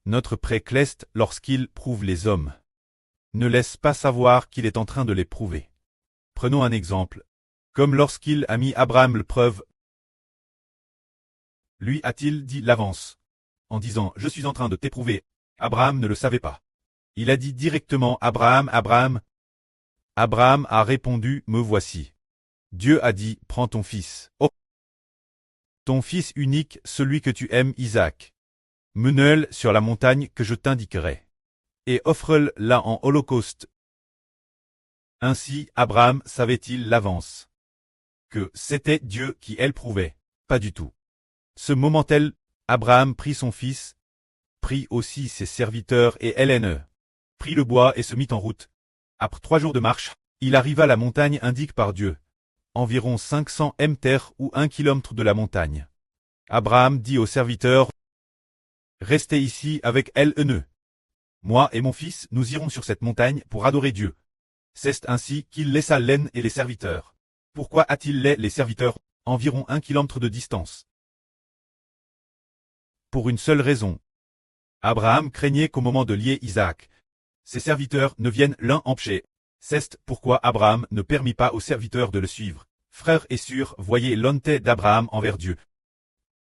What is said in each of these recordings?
Notre précleste lorsqu'il prouve les hommes. Ne laisse pas savoir qu'il est en train de les prouver. Prenons un exemple. Comme lorsqu'il a mis Abraham l'épreuve. Lui a-t-il dit l'avance. En disant, je suis en train de t'éprouver. Abraham ne le savait pas. Il a dit directement, Abraham, Abraham. Abraham a répondu, me voici. Dieu a dit, prends ton fils. Oh! Ton fils unique, celui que tu aimes, Isaac. Mène-le sur la montagne que je t'indiquerai. Et offre-le là en holocauste. Ainsi, Abraham savait-il l'avance. Que c'était Dieu qui l'éprouvait. Pas du tout. Ce moment-là, Abraham prit son fils, prit aussi ses serviteurs et Hélène, prit le bois et se mit en route. Après 3 jours de marche, il arriva à la montagne indiquée par Dieu. Environ 500 mètres ou 1 kilomètre de la montagne. Abraham dit aux serviteurs, restez ici avec Hélène. Moi et mon fils, nous irons sur cette montagne pour adorer Dieu. C'est ainsi qu'il laissa l'aine et les serviteurs. Pourquoi a-t-il les serviteurs, environ 1 kilomètre de distance? Pour une seule raison. Abraham craignait qu'au moment de lier Isaac, ses serviteurs ne viennent l'un empêcher. C'est pourquoi Abraham ne permit pas aux serviteurs de le suivre. Frères et sœurs, voyez l'honnêteté d'Abraham envers Dieu.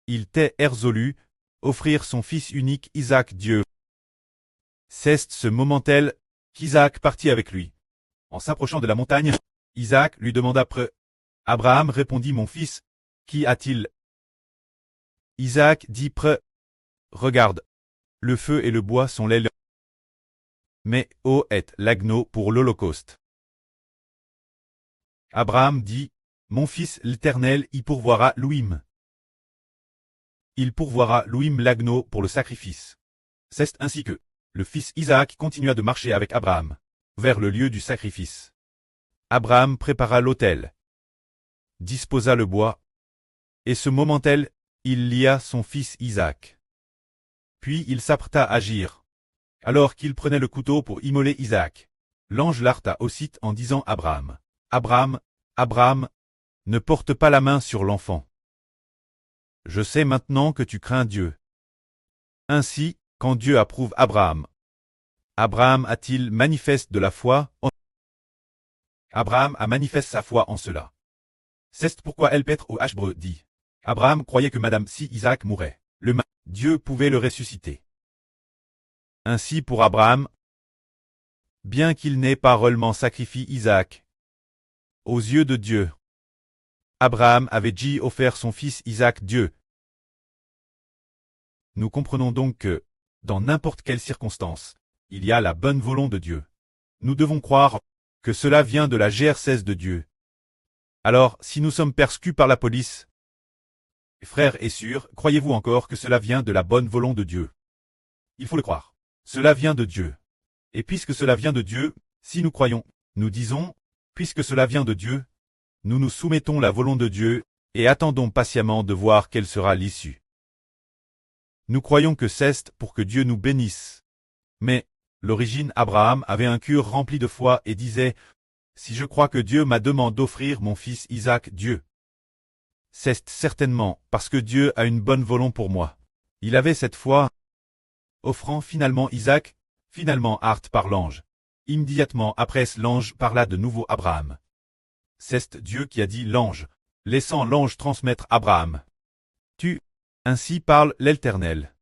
Il était résolu, offrir son fils unique Isaac Dieu. C'est ce moment-là qu'Isaac partit avec lui. En s'approchant de la montagne, Isaac lui demanda près. Abraham répondit, mon fils, qui a-t-il? Isaac dit près. Regarde, le feu et le bois sont les leurs. Mais où est l'agneau pour l'holocauste? Abraham dit, mon fils l'Éternel y pourvoira l'ouim. Il pourvoira l'ouim l'agneau pour le sacrifice. C'est ainsi que le fils Isaac continua de marcher avec Abraham vers le lieu du sacrifice. Abraham prépara l'autel, disposa le bois, et ce moment-là, il lia son fils Isaac. Puis il s'apprêta à agir. Alors qu'il prenait le couteau pour immoler Isaac, l'ange l'arrêta aussitôt en disant à Abraham, Abraham, Abraham, ne porte pas la main sur l'enfant. Je sais maintenant que tu crains Dieu. Ainsi, quand Dieu approuve Abraham, Abraham a-t-il manifeste de la foi en... Abraham a manifesté sa foi en cela. C'est pourquoi Elpêtre au Hébreu dit, Abraham croyait que madame si Isaac mourait, Dieu pouvait le ressusciter. Ainsi pour Abraham, bien qu'il n'ait pas réellement sacrifié Isaac, aux yeux de Dieu, Abraham avait dit offert son fils Isaac Dieu. Nous comprenons donc que, dans n'importe quelle circonstance, il y a la bonne volonté de Dieu. Nous devons croire que cela vient de la GRCS de Dieu. Alors, si nous sommes persécutés par la police, frères et sœurs, croyez-vous encore que cela vient de la bonne volonté de Dieu? Il faut le croire. Cela vient de Dieu. Et puisque cela vient de Dieu, si nous croyons, nous disons, puisque cela vient de Dieu, nous nous soumettons à la volonté de Dieu, et attendons patiemment de voir quelle sera l'issue. Nous croyons que c'est pour que Dieu nous bénisse. Mais, l'origine Abraham avait un cœur rempli de foi et disait, si je crois que Dieu m'a demandé d'offrir mon fils Isaac Dieu, c'est certainement parce que Dieu a une bonne volonté pour moi. Il avait cette foi, offrant finalement Isaac, finalement hart par l'ange. Immédiatement après l'ange parla de nouveau à Abraham. C'est Dieu qui a dit l'ange, laissant l'ange transmettre Abraham. Ainsi parle l'Éternel.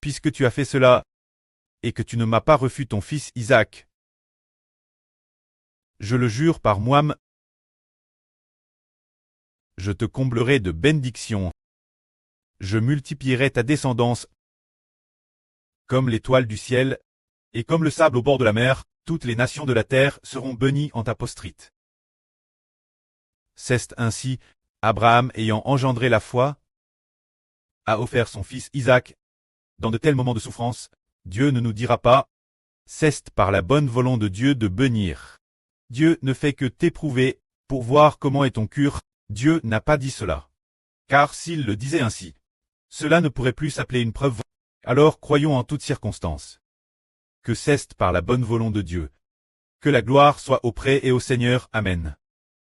Puisque tu as fait cela, et que tu ne m'as pas reçu ton fils Isaac, je le jure par moi-même, je te comblerai de bénédictions. Je multiplierai ta descendance comme l'étoile du ciel, et comme le sable au bord de la mer, toutes les nations de la terre seront bénies en ta postérité. C'est ainsi, Abraham ayant engendré la foi, a offert son fils Isaac. Dans de tels moments de souffrance, Dieu ne nous dira pas, c'est par la bonne volonté de Dieu de bénir. Dieu ne fait que t'éprouver, pour voir comment est ton cœur. Dieu n'a pas dit cela. Car s'il le disait ainsi, cela ne pourrait plus s'appeler une preuve. Alors croyons en toutes circonstances que c'est par la bonne volonté de Dieu. Que la gloire soit auprès et au Seigneur. Amen.